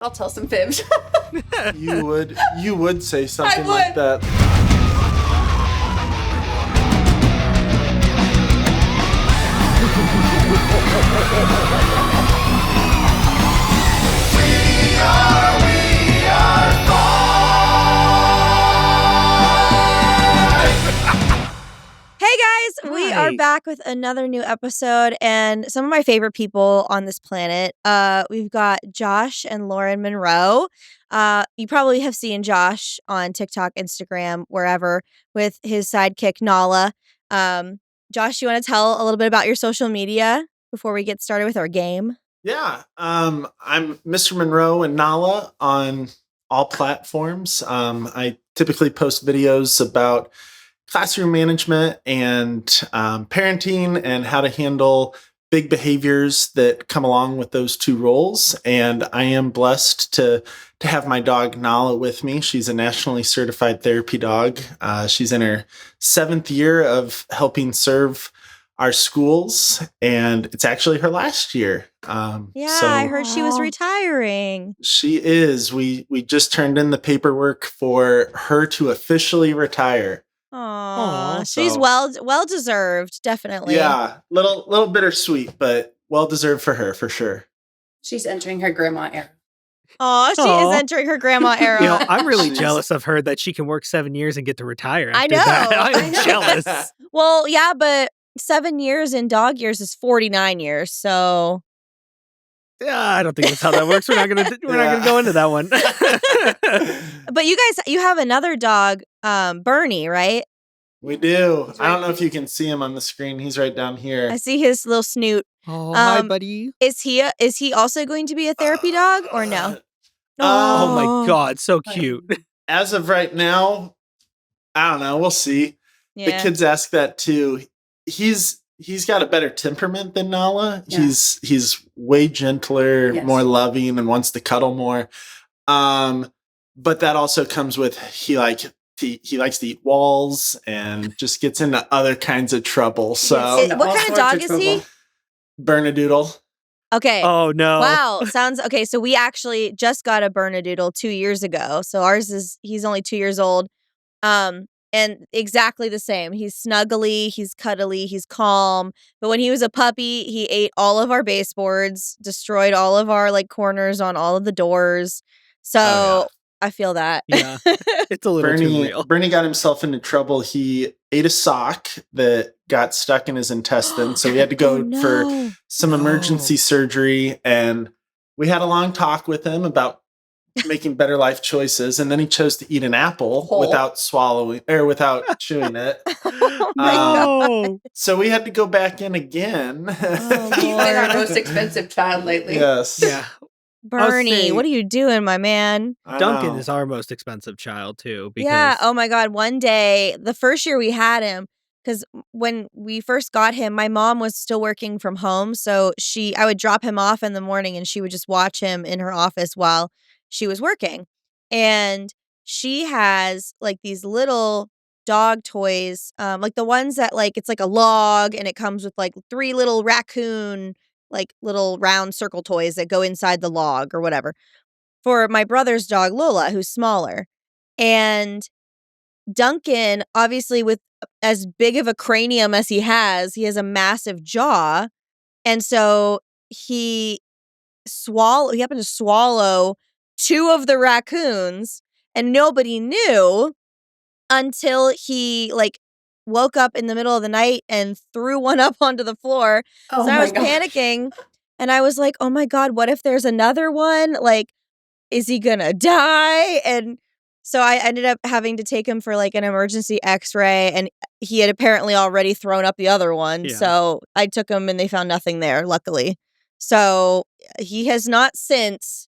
I'll tell some fibs. You would say something like that. Hey guys, we are back with another new episode and some of my favorite people on this planet. We've got Josh and Lauren Monroe. You probably have seen Josh on TikTok, Instagram, wherever, with his sidekick Nala. Josh, you want to tell a little bit about your social media before we get started with our game? Yeah, I'm Mr. Monroe and Nala on all platforms. I typically post videos about classroom management and parenting and how to handle big behaviors that come along with those two roles. And I am blessed to have my dog Nala with me. She's a nationally certified therapy dog. She's in her 7th year of helping serve our schools, and it's actually her last year. I heard she was retiring. She is. We just turned in the paperwork for her to officially retire. Aww, she's well deserved, definitely. Yeah, little bittersweet, but well deserved for her for sure. She's entering her grandma era. Oh, she is entering her grandma era. I'm really jealous of her that she can work 7 years and get to retire. I know. I'm jealous. Well, yeah, but 7 years in dog years is 49 years, so. Yeah, I don't think that's how that works. We're not gonna go into that one. But you have another dog, Bernie, right? We do. I don't know if you can see him on the screen. He's right down here. I see his little snoot. Oh, hi, buddy. Is he also going to be a therapy dog or no? Oh my God, so cute. As of right now, I don't know. We'll see. Yeah. The kids ask that too. He's got a better temperament than Nala. Yeah. He's way gentler, more loving, and wants to cuddle more. But that also comes with he likes to eat walls and just gets into other kinds of trouble. So what kind of dog is he? Bernedoodle. Okay. Oh no. Wow. Sounds okay. So we actually just got a Bernedoodle 2 years ago. So he's only 2 years old. And exactly the same. He's snuggly, he's cuddly, he's calm. But when he was a puppy, he ate all of our baseboards, destroyed all of our corners on all of the doors. So I feel that. Yeah, it's a little too real. Bernie got himself into trouble. He ate a sock that got stuck in his intestine. So we had to go for some emergency surgery. And we had a long talk with him about making better life choices, and then he chose to eat an apple without chewing it. Oh my God. So we had to go back in again. He's been our most expensive child lately. Yes. Yeah. Bernie, what are you doing, my man? Duncan is our most expensive child too. Because yeah. Oh my God. One day, the first year we had him, because when we first got him, my mom was still working from home, so I would drop him off in the morning, and she would just watch him in her office while she was working. And she has these little dog toys, like the ones that it's like a log and it comes with 3 little raccoon, little round circle toys that go inside the log or whatever, for my brother's dog Lola, who's smaller. And Duncan, obviously with as big of a cranium as he has a massive jaw. And so he happened to swallow 2 of the raccoons, and nobody knew until he woke up in the middle of the night and threw one up onto the floor. Oh, so I was panicking, and I was like, oh my God, what if there's another one? Is he gonna die? And so I ended up having to take him for an emergency x-ray, and he had apparently already thrown up the other one. Yeah. So I took him and they found nothing there, luckily. So he has not since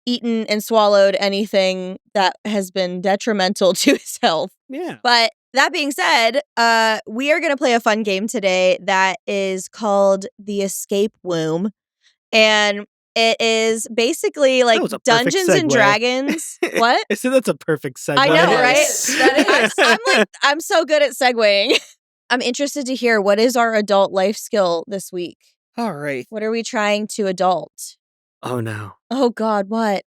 eaten and swallowed anything that has been detrimental to his health. Yeah. But that being said, we are going to play a fun game today that is called the Escape Womb. And it is basically Dungeons and Dragons. What? I said that's a perfect segue. I know, right? I'm so good at segueing. I'm interested to hear, what is our adult life skill this week? All right. What are we trying to adult? Oh no. Oh God, what?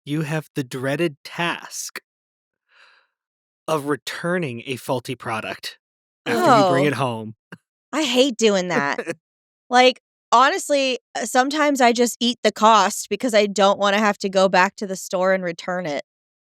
You have the dreaded task of returning a faulty product after you bring Oh. it home. I hate doing that. Like, honestly, sometimes I just eat the cost because I don't want to have to go back to the store and return it.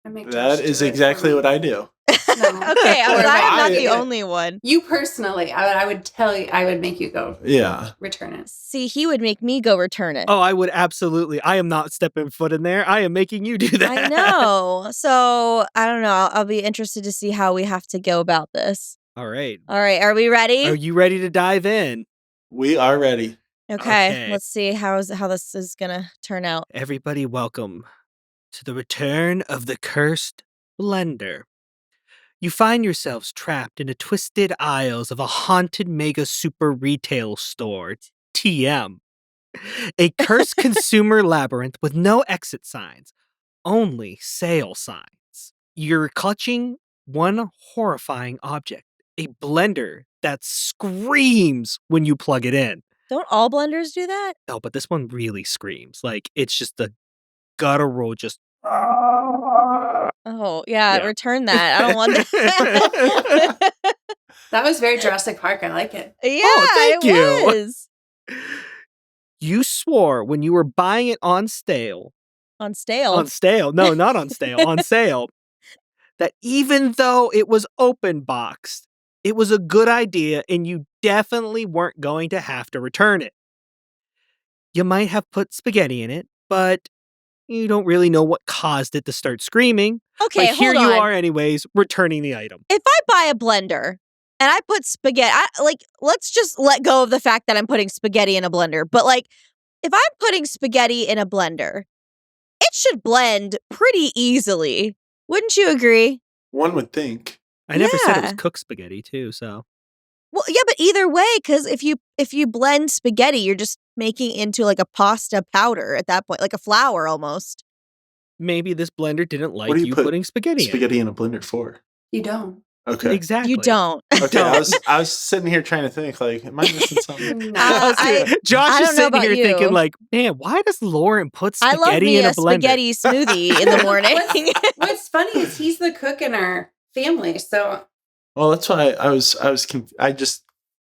I make That Josh is do it for exactly me. what I do. No. Okay, I'm Or glad I'm not I- the only one. You personally, I would tell you, I would make you go Yeah. return it. See, he would make me go return it. Oh, I would absolutely. I am not stepping foot in there. I am making you do that. I know. So, I don't know. I'll be interested to see how we have to go about this. All right. All right, are we ready? Are you ready to dive in? We are ready. Okay, let's see how this is going to turn out. Everybody, welcome to the return of the cursed blender. You find yourselves trapped in the twisted aisles of a haunted mega super retail store, TM. A cursed consumer labyrinth with no exit signs, only sale signs. You're clutching one horrifying object, a blender that screams when you plug it in. Don't all blenders do that? Oh, but this one really screams. Like, it's just a guttural, just. Oh, yeah, return that. I don't want that. That was very Jurassic Park. I like it. Yeah, thank it you. was. You swore when you were buying it on stale. On stale. On stale. No, not on stale. On sale. That even though it was open boxed, it was a good idea and you definitely weren't going to have to return it. You might have put spaghetti in it, but you don't really know what caused it to start screaming. Okay, but here hold you on. are anyways, returning the item. If I buy a blender and I put spaghetti, let's just let go of the fact that I'm putting spaghetti in a blender. But like, if I'm putting spaghetti in a blender, it should blend pretty easily. Wouldn't you agree? One would think. I never said it was Yeah. cooked spaghetti too, so. Well, yeah, but either way, because if you blend spaghetti, you're just making it into like a pasta powder at that point, like a flour almost. Maybe this blender didn't like What do you you put putting spaghetti in a blender for? You don't. Okay. in. Exactly. You don't. Okay. I was sitting here trying to think, like, am I missing something? No. Josh I is don't know sitting about here you. thinking like, man, why does Lauren put I love spaghetti me in a a blender? spaghetti smoothie in the morning. What's funny is he's the cook in our family, so Well, that's why I just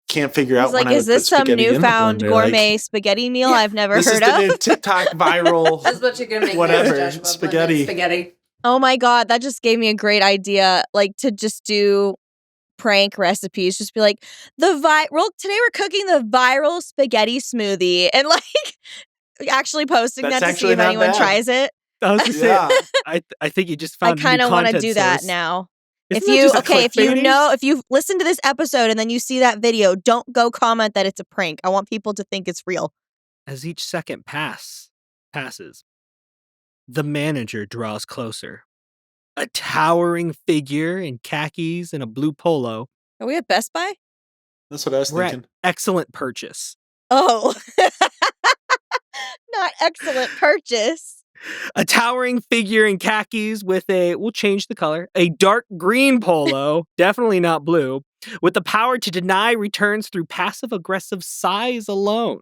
can't figure out He's like, when I is would this put some spaghetti in the newfound blender, gourmet spaghetti meal I've never this is heard the of? new TikTok viral. that's what you're gonna make. Whatever, Josh, about spaghetti. blended spaghetti. Oh my God, that just gave me a great idea. Like to just do prank recipes. Just be like, today we're cooking the viral spaghetti smoothie and like actually posting That's that to actually see if not anyone bad. tries it. I was just Yeah. saying, I think you just I found kind of want to do that now. Isn't If that you just if clickbaity? you listen to this episode and then you see that video, don't go comment that it's a prank. I want people to think it's real. As each second passes, the manager draws closer. A towering figure in khakis and a blue polo. Are we at Best Buy? That's what I was We're at thinking. excellent purchase. Oh, not excellent purchase. A towering figure in khakis with we'll change the color, a dark green polo, definitely not blue, with the power to deny returns through passive aggressive sighs alone.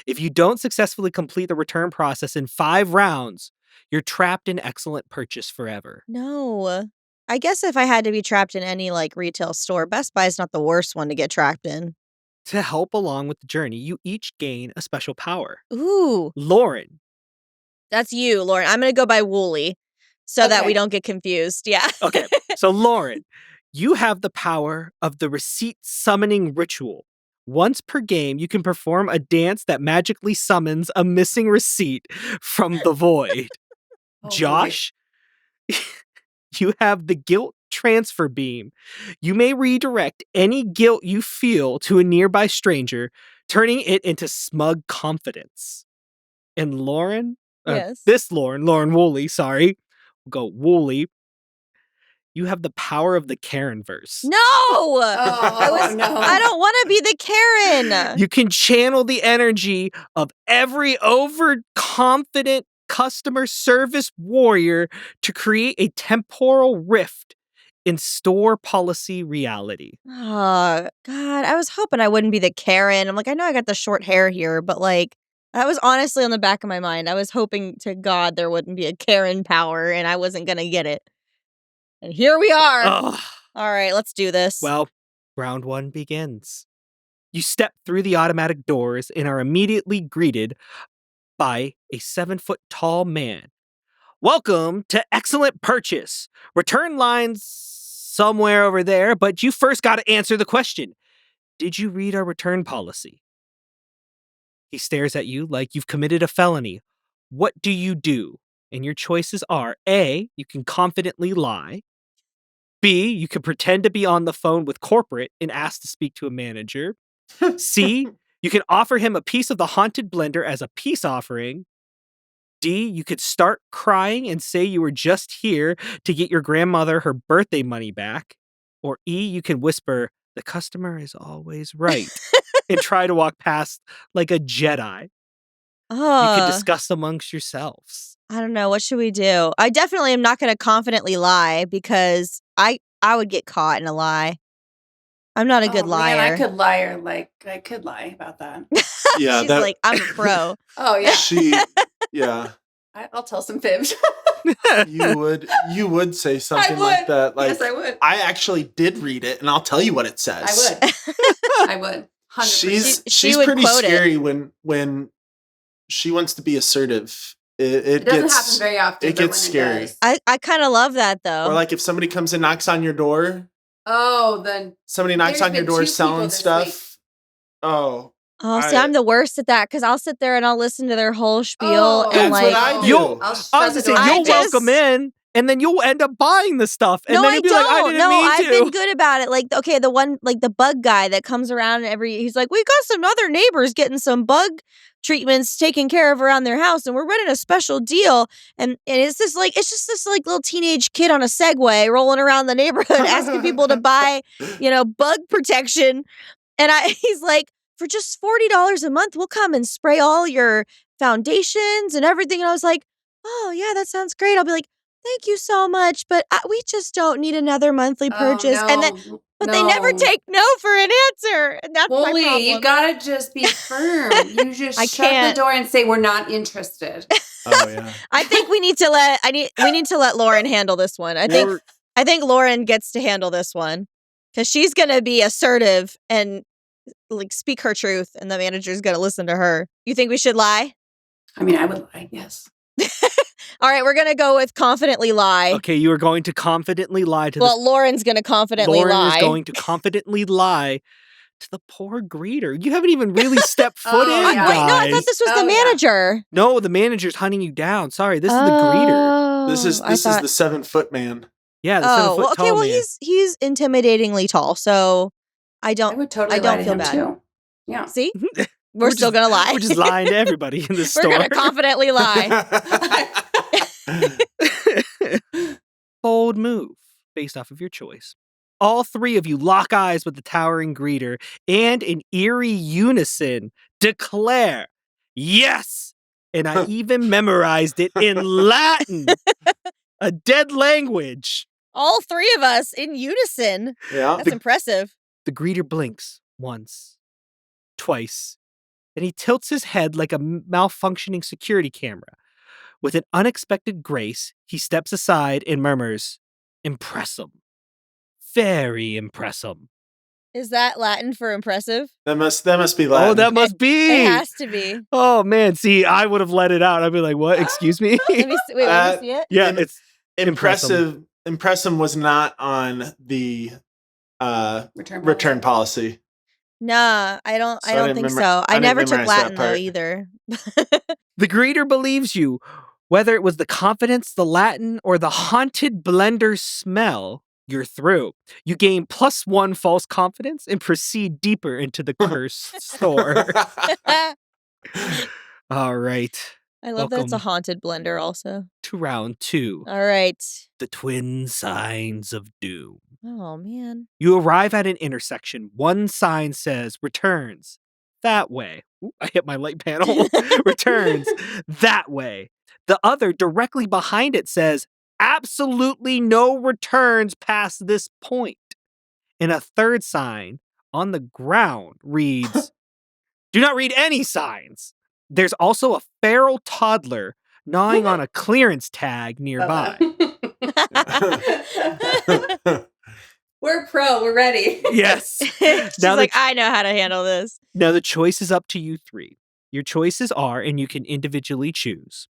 If you don't successfully complete the return process in 5 rounds, you're trapped in excellent purchase forever. No. I guess if I had to be trapped in any like retail store, Best Buy is not the worst one to get trapped in. To help along with the journey, you each gain a special power. Ooh, Lauren, that's you, Lauren. I'm going to go by Wooly so that we Okay. don't get confused. Yeah. okay, so Lauren, you have the power of the receipt summoning ritual. Once per game, you can perform a dance that magically summons a missing receipt from the void. Oh, Josh, you have the guilt transfer beam. You may redirect any guilt you feel to a nearby stranger, turning it into smug confidence. And Lauren, Yes. Lauren Woolley, sorry, we'll go Woolley. You have the power of the Karen-verse. No. Oh, no. I don't want to be the Karen. You can channel the energy of every overconfident customer service warrior to create a temporal rift in store policy reality. Oh, God. I was hoping I wouldn't be the Karen. I'm like, I know I got the short hair here, but like, That was honestly on the back of my mind. I was hoping to God there wouldn't be a Karen power and I wasn't going to get it. And here we are. Ugh. All right, let's do this. Well, round 1 begins. You step through the automatic doors and are immediately greeted by a 7-foot-tall man. Welcome to Excellent Purchase. Return line's somewhere over there, but you first got to answer the question. Did you read our return policy? He stares at you like you've committed a felony. What do you do? And your choices are A, you can confidently lie. B, you can pretend to be on the phone with corporate and ask to speak to a manager. C, you can offer him a piece of the haunted blender as a peace offering. D, you could start crying and say you were just here to get your grandmother her birthday money back. Or E, you can whisper, the customer is always right, and try to walk past like a Jedi. You can discuss amongst yourselves. I don't know. What should we do? I definitely am not going to confidently lie because I would get caught in a lie. I'm not a good liar. Man, I could lie about that. Yeah, She's like, I'm a pro. Oh yeah. Yeah. I'll tell some fibs. You would say something like that. Like, yes, I would. I actually did read it, and I'll tell you what it says. I would. 100%. She's would pretty quote it. scary when she wants to be assertive. It doesn't gets happen very often. it but gets when scary. It does, I kind of love that though. Or like if somebody comes and knocks on your door. then Somebody knocks There's on your been door 2 people selling this stuff. week. Oh. See, I'm the worst at that because I'll sit there and I'll listen to their whole spiel and That's like. what I do. You'll- I'll I shut was the gonna door. say, I you'll just- welcome in, and then you'll end up buying the stuff. And No, then I you'll be don't. like, I didn't mean I've to. been good about it. Like, okay, the one, like the bug guy that comes around he's like, we got some other neighbors getting some bug treatments taken care of around their house, and we're running a special deal. And it's just this like little teenage kid on a Segway rolling around the neighborhood asking people to buy, bug protection. And he's like, for just $40 a month, we'll come and spray all your foundations and everything. And I was like, oh yeah, that sounds great. I'll be like, thank you so much, but we just don't need another monthly purchase. Oh, And then, but they never take no for an answer, and that's my Wooly, problem. you gotta just be firm. You just I shut can't. the door and say we're not interested. Oh yeah. I think we need to let Lauren handle this one. I think Lauren gets to handle this one because she's gonna be assertive and like speak her truth, and the manager's gonna listen to her. You think we should lie? I mean, I would lie, yes. All right, we're gonna go with confidently lie. Okay, you are going to confidently lie to Well, Lauren's gonna confidently Lauren lie. is going to confidently lie to the poor greeter. You haven't even really stepped foot Oh, in, yeah. Wait, no, I guys. thought this was Oh, the yeah. manager. No, the manager's hunting you down. Sorry, this is the greeter. This is I thought- the 7-foot man. Yeah, the 7 foot well, okay, tall well man. he's intimidatingly tall, so I I don't would totally I don't lie to feel him bad. too. Yeah. see. We're still just- gonna lie. We're just lying to everybody in the We're store. gonna confidently lie. Bold move based off of your choice. All 3 of you lock eyes with the towering greeter and in eerie unison declare, yes! And I even memorized it in Latin, a dead language. All 3 of us in unison. Yeah. That's impressive. The greeter blinks once, twice, and he tilts his head like a malfunctioning security camera. With an unexpected grace, he steps aside and murmurs, impressum. Very impressum. Is that Latin for impressive? That must be Latin. Oh, that must be. It has to be. Oh, man. See, I would have let it out. I'd be like, what? Excuse me? Let me see, wait, let me see it. Yeah, Im- it's impressive. Impressum was not on the return policy. Nah, I don't So I think didn't so. memor- I I didn't never took memorize that Latin though part. either. The greeter believes you. Whether it was the confidence, the Latin, or the haunted blender smell, you're through. You gain +1 false confidence and proceed deeper into the cursed store. All right. I love that it's a Welcome. haunted blender also. To round 2. All right. The twin signs of doom. Oh man. You arrive at an intersection. One sign says returns that way. Ooh, I hit my light panel. Returns that way. The other directly behind it says absolutely no returns past this point. And a third sign on the ground reads, do not read any signs. There's also a feral toddler gnawing on a clearance tag nearby. We're pro. We're ready. Yes. She's Now like, I know how to handle this. Now the choice is up to you three. Your choices are, and you can individually choose.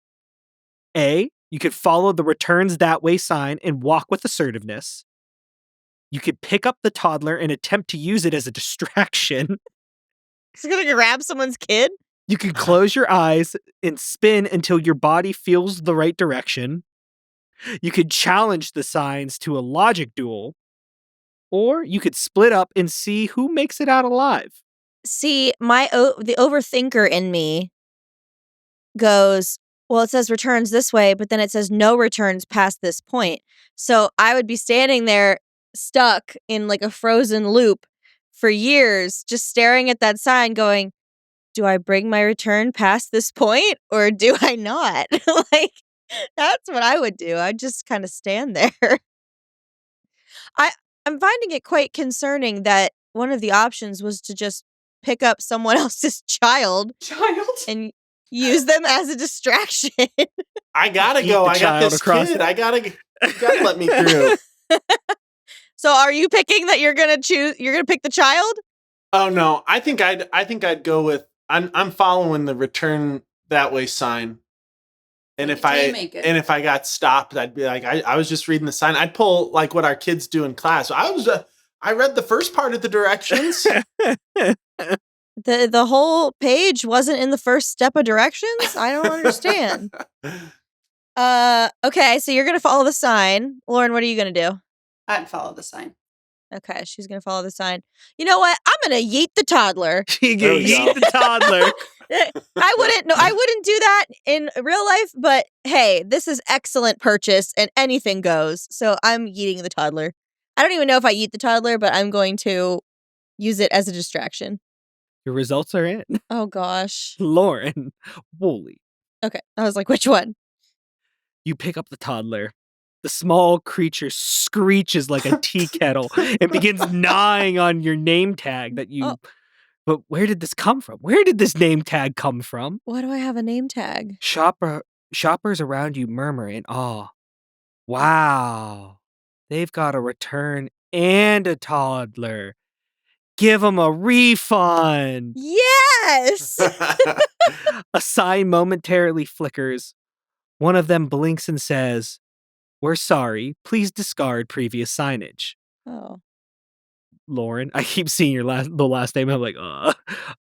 A, you could follow the returns that way sign and walk with assertiveness. You could pick up the toddler and attempt to use it as a distraction. She's gonna grab someone's kid? You could close your eyes and spin until your body feels the right direction. You could challenge the signs to a logic duel. Or you could split up and see who makes it out alive. See, the overthinker in me goes, well, it says returns this way, but then it says no returns past this point. So I would be standing there stuck in like a frozen loop for years, just staring at that sign going, do I bring my return past this point or do I not? Like, that's what I would do. I'd just kind of stand there. I'm finding it quite concerning that one of the options was to just pick up someone else's child and use them as a distraction. I gotta go. I got this kid. You gotta let me through. So are you picking that you're gonna pick the child? Oh no. I think I'd go with I'm following the return that way sign. And if I got stopped, I'd be like, I was just reading the sign. I'd pull like what our kids do in class. I read the first part of the directions. The whole page wasn't in the first step of directions? I don't understand. Okay, so you're gonna follow the sign. Lauren, what are you gonna do? I'd follow the sign. Okay, she's gonna follow the sign. You know what? I'm gonna yeet the toddler. You yeet the toddler. I wouldn't do that in real life, but hey, this is excellent purchase and anything goes. So I'm yeeting the toddler. I don't even know if I yeet the toddler, but I'm going to use it as a distraction. Your results are in. Oh gosh. Lauren, Wooly. Okay, I was like, which one? You pick up the toddler. The small creature screeches like a tea kettle and begins gnawing on your name tag that you... Oh. But where did this come from? Where did this name tag come from? Why do I have a name tag? Shoppers around you murmur in awe. Wow. They've got a return and a toddler. Give them a refund. Yes! A sign momentarily flickers. One of them blinks and says, "We're sorry. Please discard previous signage." Oh. Lauren, I keep seeing the last name. I'm like,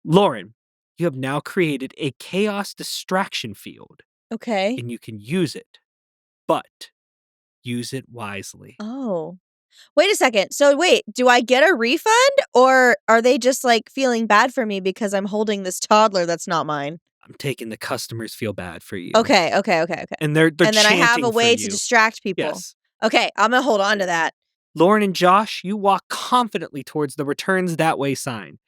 Lauren, you have now created a chaos distraction field. Okay. And you can use it, but use it wisely. Oh. Wait a second. So wait, do I get a refund or are they just like feeling bad for me because I'm holding this toddler that's not mine? I'm taking the customers feel bad for you. Okay. And they're and then I have a way to distract people. Yes. Okay, I'm going to hold on to that. Lauren and Josh, you walk confidently towards the returns that way sign.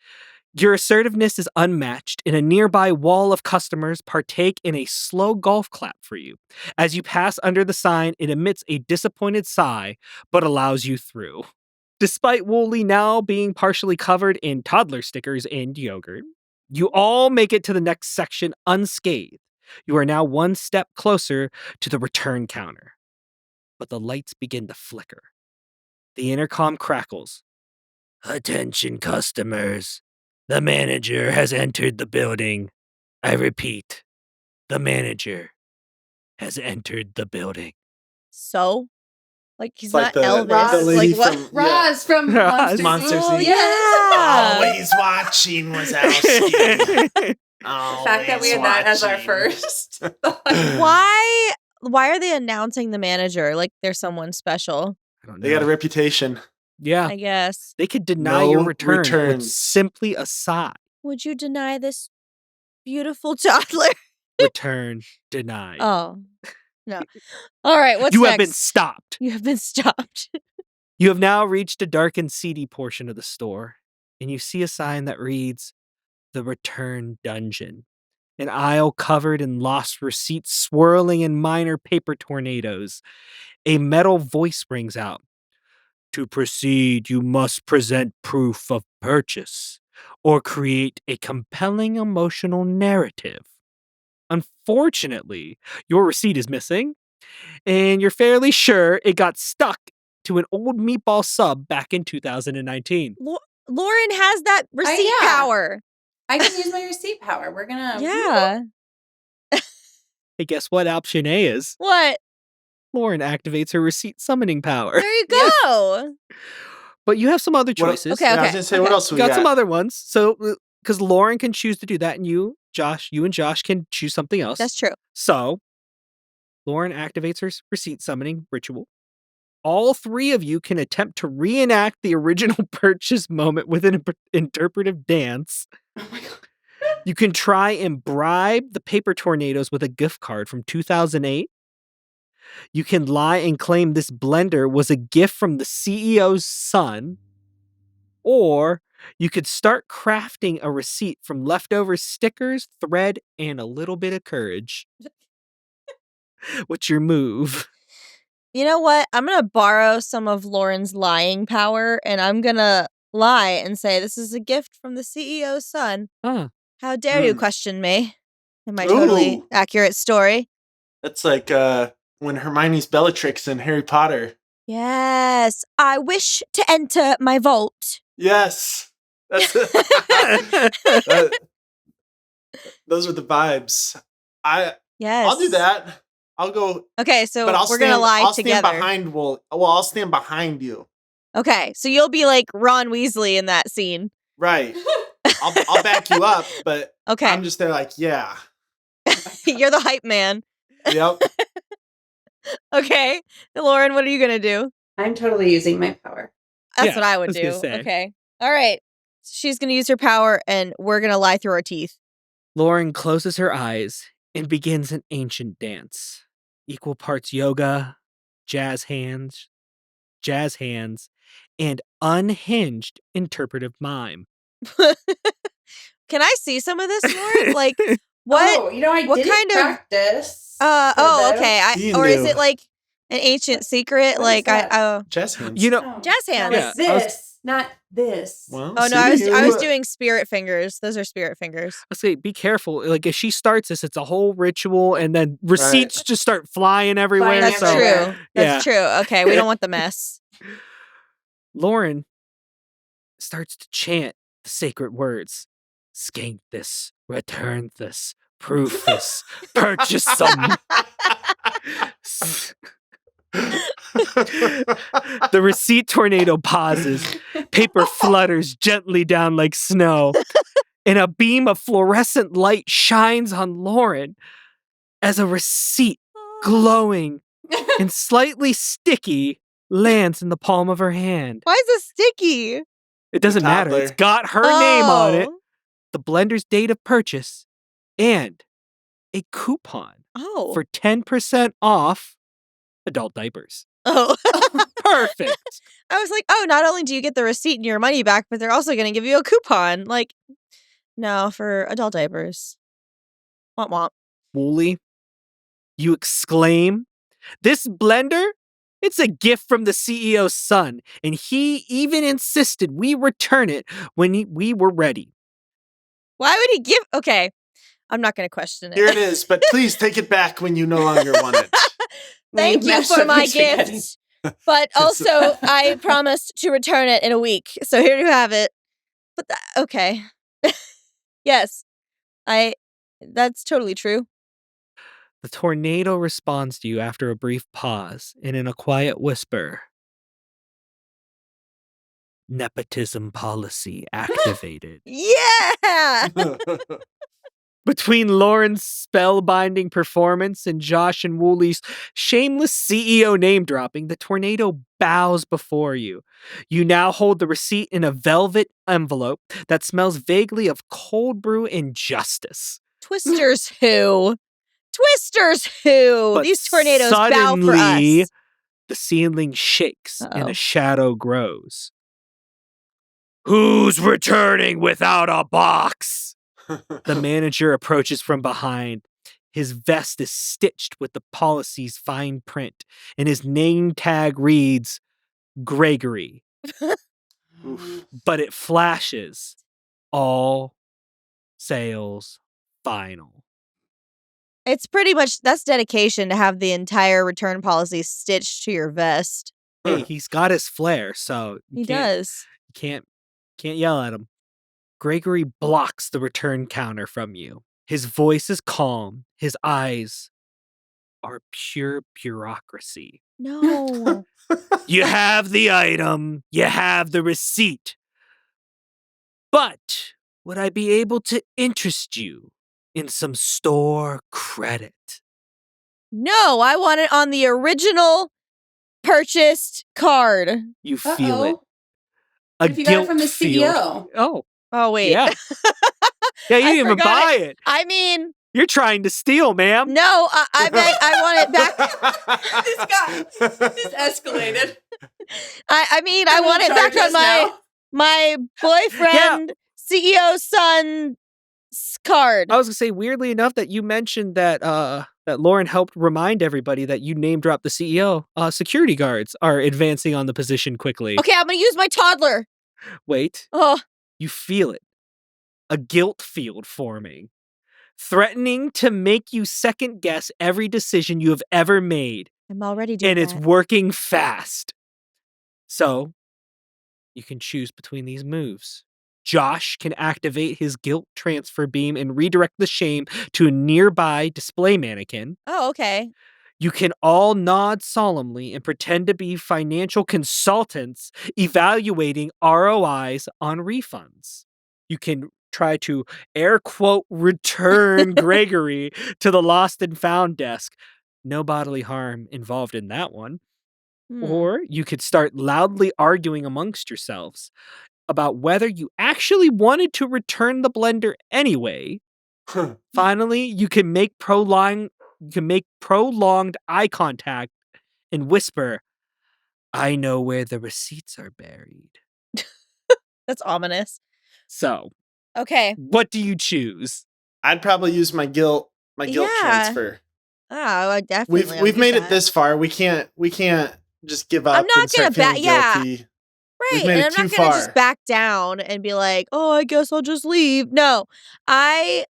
Your assertiveness is unmatched, and a nearby wall of customers partake in a slow golf clap for you. As you pass under the sign, it emits a disappointed sigh, but allows you through. Despite Wooly now being partially covered in toddler stickers and yogurt, you all make it to the next section unscathed. You are now one step closer to the return counter. But the lights begin to flicker. The intercom crackles. "Attention customers. The manager has entered the building. I repeat, the manager has entered the building." So? Like, he's It's like not the Elvis. lady Like, what? from- Roz from Roz. Monsters. Monsters, Inc. yeah. Always watching Wazowski. The fact that we had that as our first. Why are they announcing the manager like they're someone special? I don't know. They got a reputation. Yeah. I guess. They could deny No your return with returns. simply a sigh. Would you deny this beautiful toddler? Return denied. Oh, no. All right, what's you next? have been stopped. You have been stopped. You have now reached a dark and seedy portion of the store, and you see a sign that reads, "The Return Dungeon." An aisle covered in lost receipts swirling in minor paper tornadoes. A metal voice rings out. "To proceed, you must present proof of purchase or create a compelling emotional narrative." Unfortunately, your receipt is missing, and you're fairly sure it got stuck to an old meatball sub back in 2019. Lauren has that receipt yeah. power. I can use my receipt power. We're gonna. Yeah. Hey, guess what option A is? What? Lauren activates her receipt summoning power. There you go. But you have some other What- choices. Okay, Yeah, I was gonna say, what else we got got? some other ones. So, because Lauren can choose to do that, and you and Josh can choose something else. That's true. So, Lauren activates her receipt summoning ritual. All three of you can attempt to reenact the original purchase moment with an interpretive dance. Oh my God. You can try and bribe the paper tornadoes with a gift card from 2008. You can lie and claim this blender was a gift from the CEO's son. Or you could start crafting a receipt from leftover stickers, thread, and a little bit of courage. What's your move? You know what? I'm going to borrow some of Lauren's lying power, and I'm going to lie and say this is a gift from the CEO's son. Huh. How dare you Mm. question me in my totally Ooh. accurate story? That's like when Hermione's Bellatrix in Harry Potter. Yes. I wish to enter my vault. Yes. That's those are the vibes. Yes. I'll do that. I'll go. Okay, so But we're going to lie I'll together. stand behind. I'll stand behind you. Okay, so you'll be like Ron Weasley in that scene. Right. I'll back you up, but Okay. I'm just there like, yeah. You're the hype man. Yep. Okay. Lauren, what are you going to do? I'm totally using my power. That's Yeah, what I would I was do. gonna say. Okay. All right. She's going to use her power, and we're going to lie through our teeth. Lauren closes her eyes and begins an ancient dance. Equal parts yoga, jazz hands, and unhinged interpretive mime. Can I see some of this, Lauren? Like, what? Oh, I what did kind of- practice. for Okay. this. You Or is knew. it like an ancient secret? What like, is that? Jazz hands. You know, Oh, Jazz no, hands. like Yeah, I was- this, not this. Well, Oh no, see, I was you- doing spirit fingers. Those are spirit fingers. I say, be careful. Like, if she starts this, it's a whole ritual, and then receipts just start flying everywhere. Flying That's so, everywhere. true. That's true. Okay, we don't want the mess. Lauren starts to chant the sacred words. Skank this, return this, proof this, purchase some. The receipt tornado pauses. Paper flutters gently down like snow. And a beam of fluorescent light shines on Lauren as a receipt, glowing and slightly sticky, lands in the palm of her hand. Why is it sticky? It doesn't matter. Toddler. It's got her name on it, Oh. the blender's date of purchase, and a coupon Oh. for 10% off adult diapers. Oh. Perfect. I was like, oh, not only do you get the receipt and your money back, but they're also going to give you a coupon. Like, no, for adult diapers. Womp womp. Wooly, you exclaim, this blender, it's a gift from the CEO's son, and he even insisted we return it when we were ready. Why would he give? Okay, I'm not going to question it. Here it is, but please take it back when you no longer want it. Thank you Mashed for up my your spaghetti. gift. But also, I promised to return it in a week. So here you have it. But okay. Yes. That's totally true. The tornado responds to you after a brief pause and in a quiet whisper. Nepotism policy activated. Yeah. Between Lauren's spellbinding performance and Josh and Wooley's shameless CEO name dropping, the tornado bows before you. You now hold the receipt in a velvet envelope that smells vaguely of cold brew and justice. Twisters who? Twisters who? But These tornadoes bow for suddenly, us. the ceiling shakes and Uh-oh. a shadow grows. Who's returning without a box? The manager approaches from behind. His vest is stitched with the policy's fine print, and his name tag reads Gregory. But it flashes all sales final. It's pretty much, that's dedication to have the entire return policy stitched to your vest. Hey, he's got his flair, so He does. you can't yell at him. Gregory blocks the return counter from you. His voice is calm. His eyes are pure bureaucracy. No. You have the item. You have the receipt. But would I be able to interest you in some store credit? No, I want it on the original purchased card. You feel it. What A if you got it from the guilt-filled- CEO? Oh, Oh, wait. yeah. Yeah, you I didn't even forgot buy it. it. I mean, You're trying to steal, ma'am. no, I meant I want it back. This escalated. I mean, I want it back on my boyfriend, CEO son's card. I was gonna say, weirdly enough, that you mentioned that that Lauren helped remind everybody that you name dropped the CEO. Security guards are advancing on the position quickly. Okay, I'm gonna use my toddler. Wait, Oh, you feel it. A guilt field forming, threatening to make you second guess every decision you have ever made, I'm already doing and it's that. working fast. So, you can choose between these moves. Josh can activate his guilt transfer beam and redirect the shame to a nearby display mannequin. Oh, okay. You can all nod solemnly and pretend to be financial consultants evaluating ROIs on refunds. You can try to air quote return Gregory to the lost and found desk. No bodily harm involved in that one. Or you could start loudly arguing amongst yourselves about whether you actually wanted to return the blender anyway. Finally, you can make prolonged eye contact and whisper, "I know where the receipts are buried." That's ominous. So, Okay. what do you choose? I'd probably use my guilt Yeah. transfer. Oh, I definitely. We've made it this far. We can't just give up. I'm not and start gonna feeling guilty. Right. We've made And it I'm not too gonna far. just back down and be like, oh, I guess I'll just leave. No. Why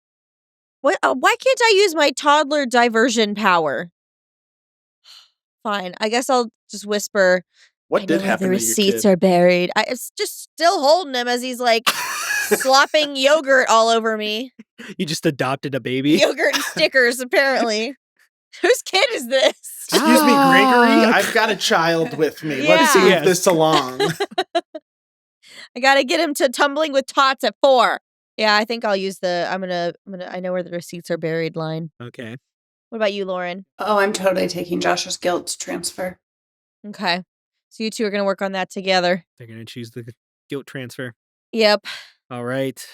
can't I use my toddler diversion power? Fine. I guess I'll just whisper, What I did know where happen the to your receipts kid? are buried. It's just still holding him as he's like slopping yogurt all over me. You just adopted a baby? Yogurt and stickers, apparently. Whose kid is this? Excuse me, Gregory. Fuck. I've got a child with me. Yeah. Let's move Yes. this along. I gotta get him to tumbling with tots at 4. Yeah, I think I'll use the I know where the receipts are buried line. Okay. What about you, Lauren? Oh, I'm totally taking Josh's guilt transfer. Okay. So you two are gonna work on that together. They're going to choose the guilt transfer. Yep. All right.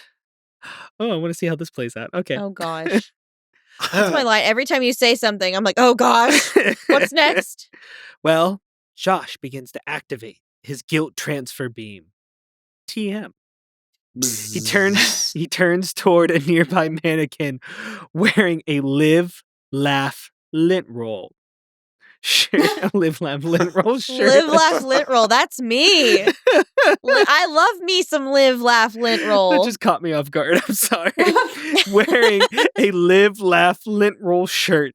Oh, I want to see how this plays out. Okay. Oh gosh. That's my line. Every time you say something, I'm like, oh gosh. What's next? Well, Josh begins to activate his guilt transfer beam. TM. He turns toward a nearby mannequin wearing a live, laugh, lint roll shirt. Live, laugh, lint roll shirt. Live, laugh, lint roll. That's me. I love me some live, laugh, lint roll. That just caught me off guard. I'm sorry. Wearing a live, laugh, lint roll shirt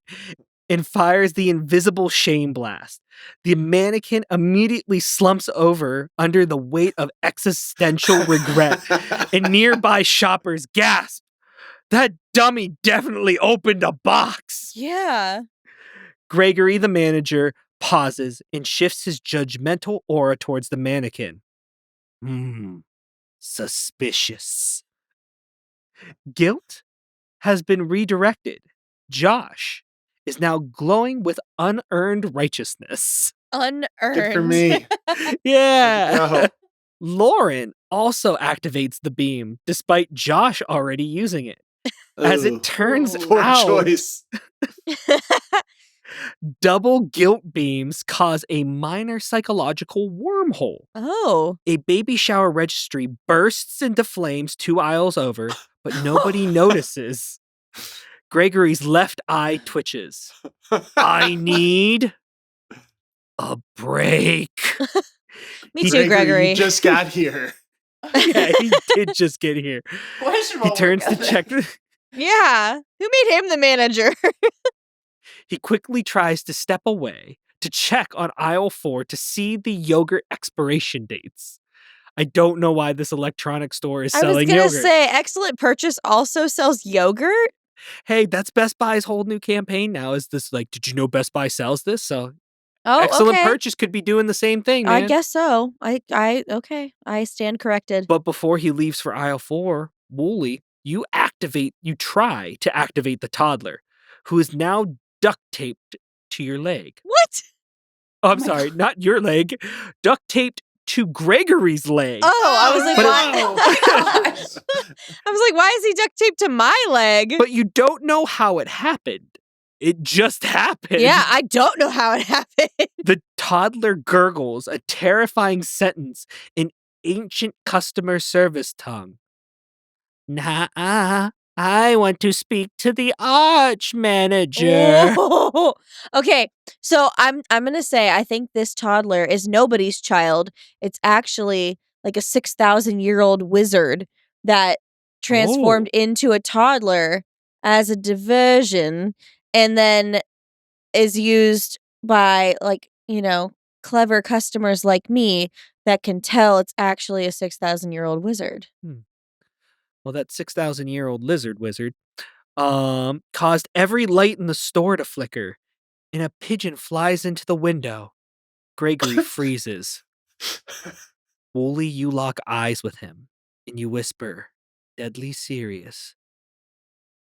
and fires the invisible shame blast. The mannequin immediately slumps over under the weight of existential regret, and nearby shoppers gasp. That dummy definitely opened a box. Yeah. Gregory, the manager, pauses and shifts his judgmental aura towards the mannequin. Suspicious. Guilt has been redirected. Josh is now glowing with unearned righteousness. Unearned. Good for me. Yeah. Go. Lauren also activates the beam, despite Josh already using it. As Ooh, it turns poor out, choice. double guilt beams cause a minor psychological wormhole. Oh. A baby shower registry bursts into flames 2 aisles over, but nobody notices. Gregory's left eye twitches. I need a break. Me too, Gregory. You just got here. Yeah, he did just get here. Question He will turns work to ethic. check. Yeah. Who made him the manager? He quickly tries to step away to check on aisle 4 to see the yogurt expiration dates. I don't know why this electronic store is I was selling going to yogurt. say, Excellent Purchase also sells yogurt? Hey, that's Best Buy's whole new campaign now. Is this like, did you know Best Buy sells this? So Oh, Excellent okay. Purchase could be doing the same thing, man. I guess so. Okay. I stand corrected. But before he leaves for aisle 4, Wooly, you try to activate the toddler, who is now duct taped to your leg. What? Oh, I'm sorry, not your leg. Duct taped to Gregory's leg. Oh, I was like, But- why? Oh my gosh. I was like, why is he duct taped to my leg? But you don't know how it happened. It just happened. Yeah, I don't know how it happened. The toddler gurgles a terrifying sentence in ancient customer service tongue. Nah, I want to speak to the arch manager. Oh. Okay, so I'm gonna say I think this toddler is nobody's child. It's actually like a 6,000-year-old wizard that transformed into a toddler as a diversion, and then is used by clever customers like me that can tell it's actually a 6,000-year-old wizard. Well, that 6,000-year-old lizard wizard caused every light in the store to flicker, and a pigeon flies into the window. Gregory freezes. Wooly, you lock eyes with him, and you whisper, deadly serious,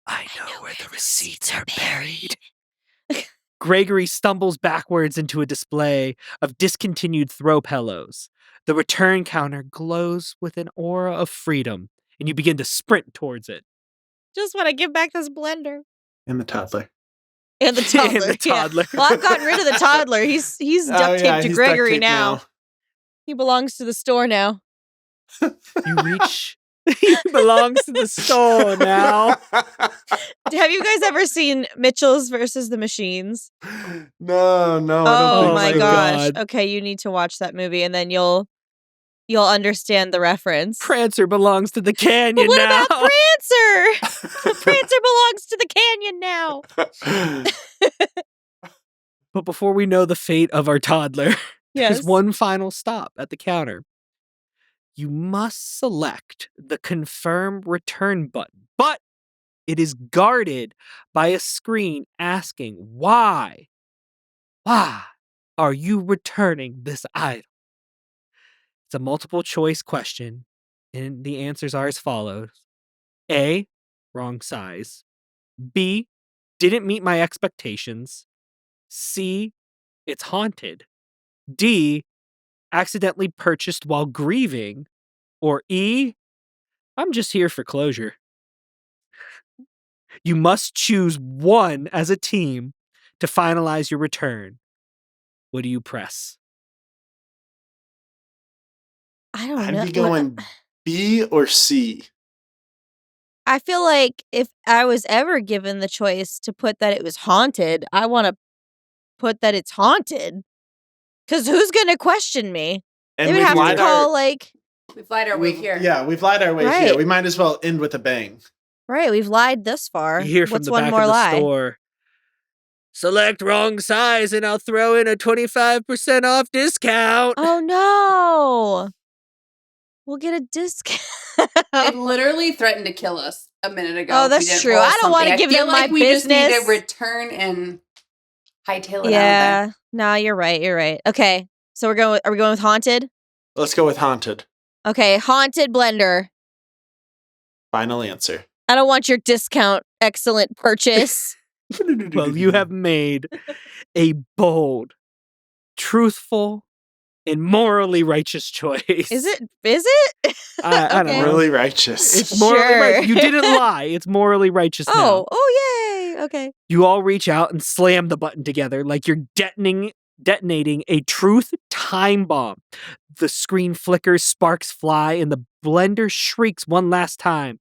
I know where the receipts are buried. Gregory stumbles backwards into a display of discontinued throw pillows. The return counter glows with an aura of freedom, and you begin to sprint towards it. Just want to give back this blender. And the toddler. And the toddler. And the yeah. toddler. Well, I've gotten rid of the toddler. He's duct taped to he's duct Gregory taped now. He belongs to the store now. You reach. He belongs to the store now. Have you guys ever seen Mitchell's versus the Machines? No, I don't Oh think my so. gosh. God. Okay, you need to watch that movie and then you'll understand the reference. Prancer belongs to the But canyon what now. about Prancer? Prancer belongs to the canyon now. But before we know the fate of our toddler, Yes. there's one final stop at the counter. You must select the confirm return button, but it is guarded by a screen asking, why are you returning this item? It's a multiple choice question, and the answers are as follows. A, wrong size. B, didn't meet my expectations. C, it's haunted. D, accidentally purchased while grieving. Or E, I'm just here for closure. You must choose one as a team to finalize your return. What do you press? I don't I'd know. be going B or C. I feel like if I was ever given the choice to put that it was haunted, I want to put that it's haunted. Because who's going to question me? And They would we've have to lied call, We've lied our way here. Yeah, we've lied our way Right. here. We might as well end with a bang. right, we've lied this far. You hear from What's the one back more of the lie? store. Select wrong size and I'll throw in a 25% off discount. Oh, no. We'll get a discount. They literally threatened to kill us a minute ago. Oh, if we that's didn't true. roll I don't wanna something. give feel them my like we just need business. to return and hightail it out of there. Yeah. No, you're right. Okay. So are we going with haunted? Let's go with haunted. Okay, haunted blender. Final answer. I don't want your discount. Excellent purchase. Well, you have made a bold, truthful, and morally righteous choice. Is it? I don't Okay. know. Really righteous. It's morally Sure. right. You didn't lie. It's morally righteous now. Oh, yay. Okay. You all reach out and slam the button together like you're detonating a truth time bomb. The screen flickers, sparks fly, and the blender shrieks one last time.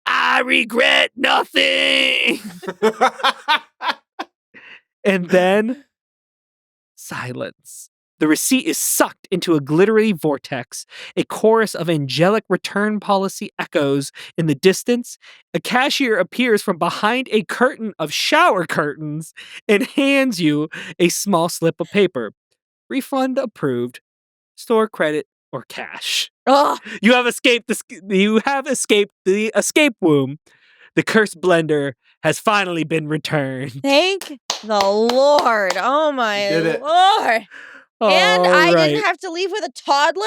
I regret nothing. And then silence. The receipt is sucked into a glittery vortex. A chorus of angelic return policy echoes in the distance. A cashier appears from behind a curtain of shower curtains and hands you a small slip of paper. Refund approved. Store credit or cash. Oh, You have escaped the escape womb. The cursed blender has finally been returned. thank the Lord. Oh, my did it. Lord. And All I right. didn't have to leave with a toddler?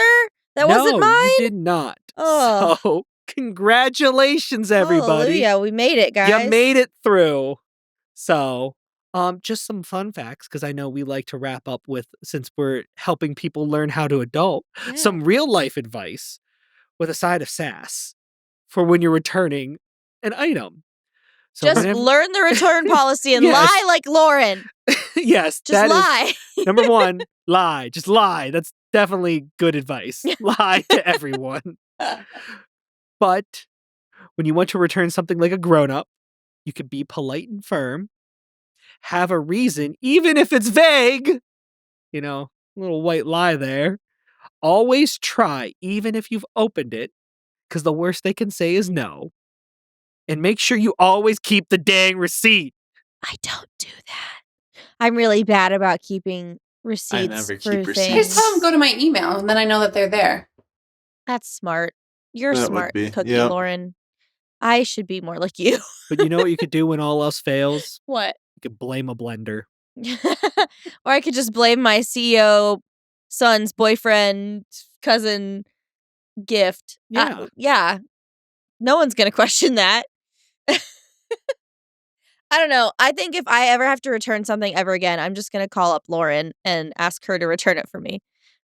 That No, wasn't mine? you did not. Oh. So, congratulations, everybody. Hallelujah. We made it, guys. You made it through. So, just some fun facts, because I know we like to wrap up with, since we're helping people learn how to adult, Yeah. some real life advice with a side of sass for when you're returning an item. So Just whenever- learn the return policy and Yes. lie like Lauren. yes, Just that is lie. number one. Lie, just lie. That's definitely good advice. Lie to everyone. But when you want to return something like a grown-up, you can be polite and firm. Have a reason, even if it's vague. You know, little white lie there. Always try, even if you've opened it, because the worst they can say is no. And make sure you always keep the dang receipt. I don't do that. I'm really bad about keeping receipts never for keep things. receipts. I just tell them go to my email, and then I know that they're there. That's smart. You're That would smart, be, Cookie yep. Lauren. I should be more like you. But you know what you could do when all else fails? What? You could blame a blender. Or I could just blame my CEO son's boyfriend, cousin gift. Yeah. Yeah. No one's going to question that. I don't know. I think if I ever have to return something ever again, I'm just going to call up Lauren and ask her to return it for me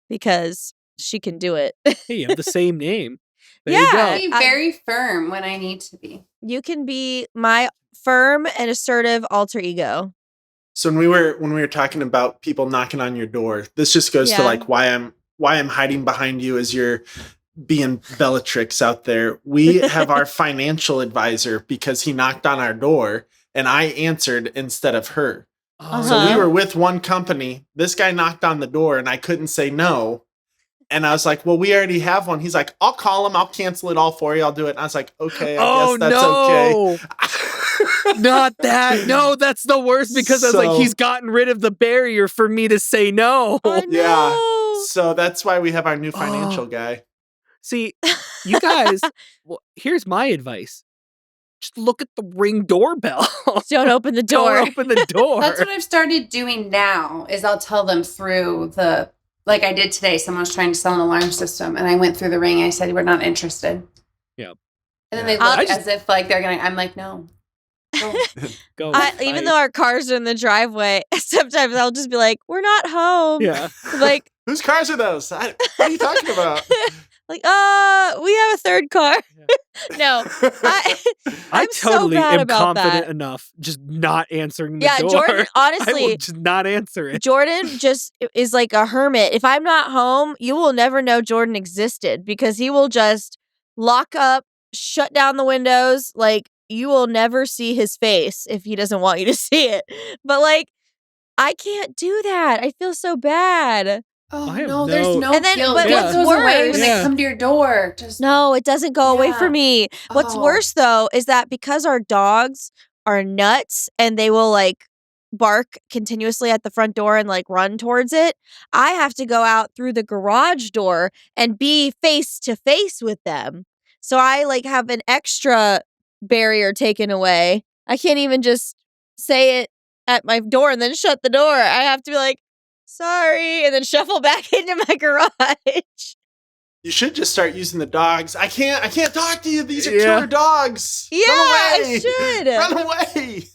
because she can do it. Hey, you have the same name. There Yeah. you Be very firm when I need to be. You can be my firm and assertive alter ego. So when we were talking about people knocking on your door, this just goes to Yeah. like why I'm hiding behind you as you're being Bellatrix out there. We have our financial advisor because he knocked on our door and I answered instead of her. go. Uh-huh. So we were with one company. This guy knocked on the door and I couldn't say no. And I was like, well, we already have one. He's like, I'll call him. I'll cancel it all for you. I'll do it. And I was like, okay, I guess that's okay. Not that. No, that's the worst because I was like, So- he's gotten rid of the barrier for me to say no. I Yeah. know. So that's why we have our new Oh. financial guy. See, you guys, well, here's my advice. Just look at the Ring doorbell. Don't open the door. Don't open the door. That's what I've started doing now. Is I'll tell them through the like I did today. Someone was trying to sell an alarm system, and I went through the ring. I said, "We're not interested." Yep. And then they Yeah. look as if like they're gonna. I'm like, no. Go. Even though our cars are in the driveway, sometimes I'll just be like, we're not home. Yeah. Like, Whose cars are those? What are you talking about? we have a third car. No. I I'm so totally bad am about confident that. enough just not answering the Yeah, door. Jordan, I will honestly, just not answer it. Jordan just is like a hermit. If I'm not home, you will never know Jordan existed because he will just lock up, shut down the windows. Like, you will never see his face if he doesn't want you to see it. But, like, I can't do that. I feel so bad. Oh I have no, there's no- no And then- guilt. but Guilt what's goes away worse- when Yeah. they come to your door. Just No, it doesn't go away for Yeah. me. What's Oh. worse, though, is that because our dogs are nuts and they will, like, bark continuously at the front door and, like, run towards it, I have to go out through the garage door and be face to face with them. So I, like, have an extra barrier taken away. I can't even just say it at my door and then shut the door. I have to be like, sorry, and then shuffle back into my garage. You should just start using the dogs. I can't talk to you. These are Yeah. killer dogs. Yeah, Run I away. should. Run away.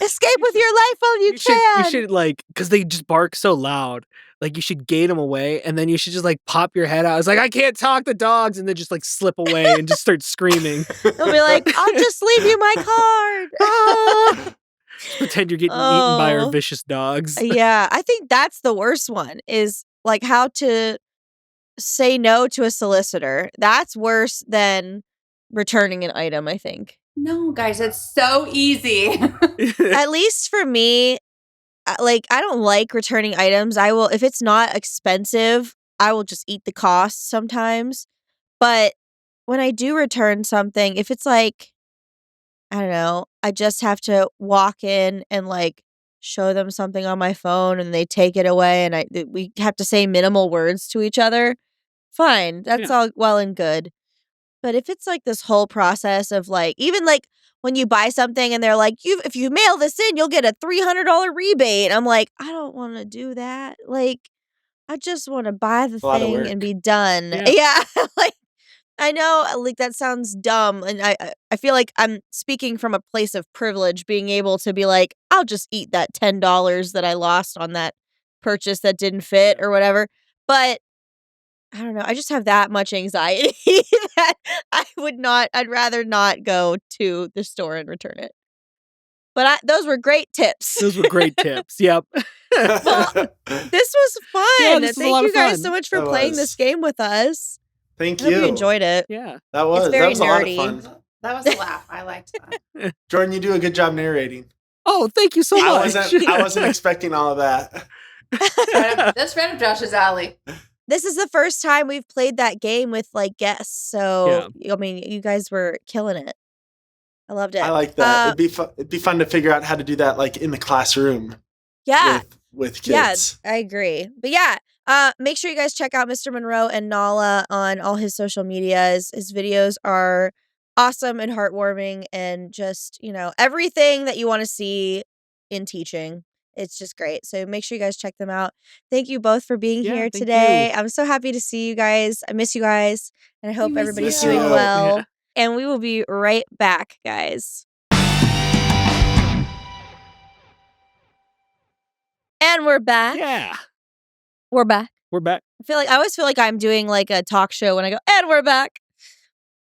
Escape with your life while you can. You should like, because they just bark so loud. Like, you should gate them away, and then you should just like pop your head out. It's like, I can't talk to dogs, and then just like slip away and just start screaming. They'll be like, I'll just leave you my card. Pretend you're getting eaten by our Oh. vicious dogs. Yeah, I think that's the worst one is like how to say no to a solicitor. That's worse than returning an item, I think. no, guys, it's so easy. At least for me, I don't like returning items. I will, if it's not expensive, I will just eat the cost sometimes. But when I do return something, if it's like, I don't know, I just have to walk in and like show them something on my phone and they take it away and we have to say minimal words to each other, fine. That's all well and good. But if it's like this whole process of like, even like when you buy something and they're like, if you mail this in, you'll get a $300 rebate. I'm like, I don't want to do that. Like, I just want to buy the thing and be done. Yeah. Like, I know, like, that sounds dumb. And I feel like I'm speaking from a place of privilege, being able to be like, I'll just eat that $10 that I lost on that purchase that didn't fit or whatever. But I don't know. I just have that much anxiety that I'd rather not go to the store and return it. But those were great tips. Those were great tips. Yep. Well, this was fun. Yeah, this was a lot Thank you of guys fun. so much for playing this game with us. Thank I hope you. you enjoyed it. Yeah. That was very a lot of nerdy. fun. That was a laugh. I liked that. Jordan, you do a good job narrating. Oh, thank you so much. I wasn't expecting all of that. That's right up Josh's alley. This is the first time we've played that game with like guests. So, I mean, you guys were killing it. I loved it. I like that. It'd be fun to figure out how to do that like in the classroom. Yeah. With kids. Yeah, I agree. But yeah, make sure you guys check out Mr. Monroe and Nala on all his social medias. His videos are awesome and heartwarming and just, everything that you want to see in teaching. It's just great. So make sure you guys check them out. Thank you both for being here today. I'm so happy to see you guys. I miss you guys. And I hope everybody's doing well. Yeah. And we will be right back, guys. And we're back. Yeah. We're back. I always feel like I'm doing like a talk show when I go, and we're back.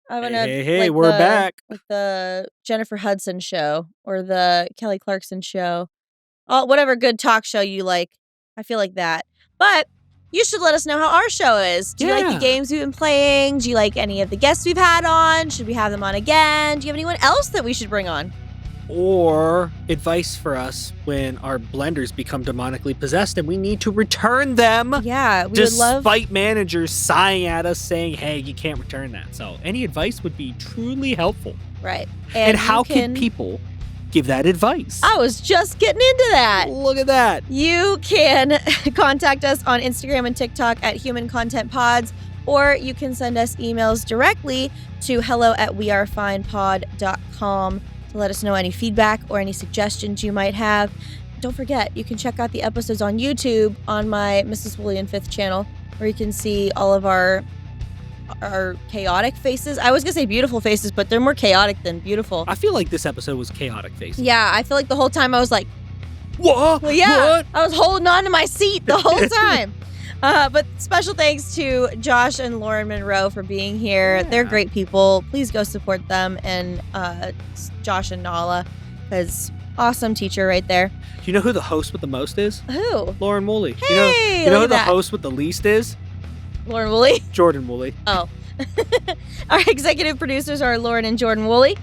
I'm gonna we're back. Like the Jennifer Hudson show or the Kelly Clarkson show. Whatever good talk show you like. I feel like that. But you should let us know how our show is. Do you like the games we've been playing? Do you like any of the guests we've had on? Should we have them on again? Do you have anyone else that we should bring on? Or advice for us when our blenders become demonically possessed and we need to return them. Yeah, we despite managers sighing at us saying, hey, you can't return that. So any advice would be truly helpful. Right. And how can people give that advice? I was just getting into that. Look at that. You can contact us on Instagram and TikTok at Human Content Pods, or you can send us emails directly to hello@wearefinepod.com to let us know any feedback or any suggestions you might have. Don't forget, you can check out the episodes on YouTube on my Mrs. Woolley and Fifth channel, where you can see all of our chaotic faces. I was gonna say beautiful faces, but they're more chaotic than beautiful. I feel like this episode was chaotic faces. Yeah, I feel like the whole time I was like, what? Well, yeah, what? I was holding on to my seat the whole time. But special thanks to Josh and Lauren Monroe for being here. Yeah. They're great people. Please go support them and Josh and Nala, because awesome teacher right there. Do you know who the host with the most is? Who? Lauren Woolley. Hey, you know who the host with the least is? Lauren Woolley? Jordan Woolley. Oh. Our executive producers are Lauren and Jordan Woolley.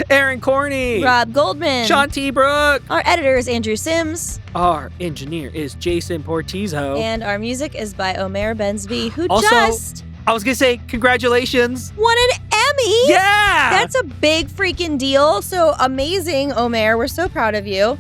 Aaron Corney. Rob Goldman. Sean T. Brook. Our editor is Andrew Sims. Our engineer is Jason Portizo. And our music is by Omer Bensby, who also, just... I was going to say, congratulations. Won an Emmy. Yeah. That's a big freaking deal. So amazing, Omer. We're so proud of you.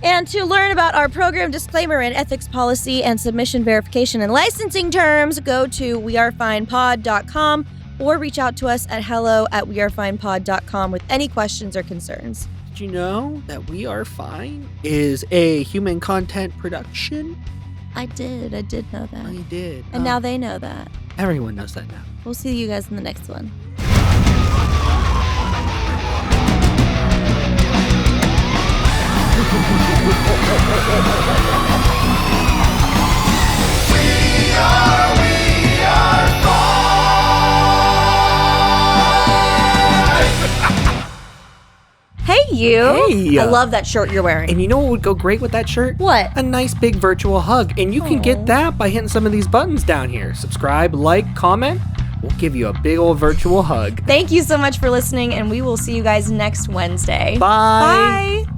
And to learn about our program disclaimer and ethics policy and submission verification and licensing terms, go to wearefinepod.com or reach out to us at hello@wearefinepod.com with any questions or concerns. Did you know that We Are Fine is a human content production? I did know that. Oh, you did. And now they know that. Everyone knows that now. We'll see you guys in the next one. Hey, you. Hey. I love that shirt you're wearing. And you know what would go great with that shirt? What? A nice big virtual hug. And you can get that by hitting some of these buttons down here. Subscribe, like, comment. We'll give you a big old virtual hug. Thank you so much for listening, and we will see you guys next Wednesday. Bye. Bye.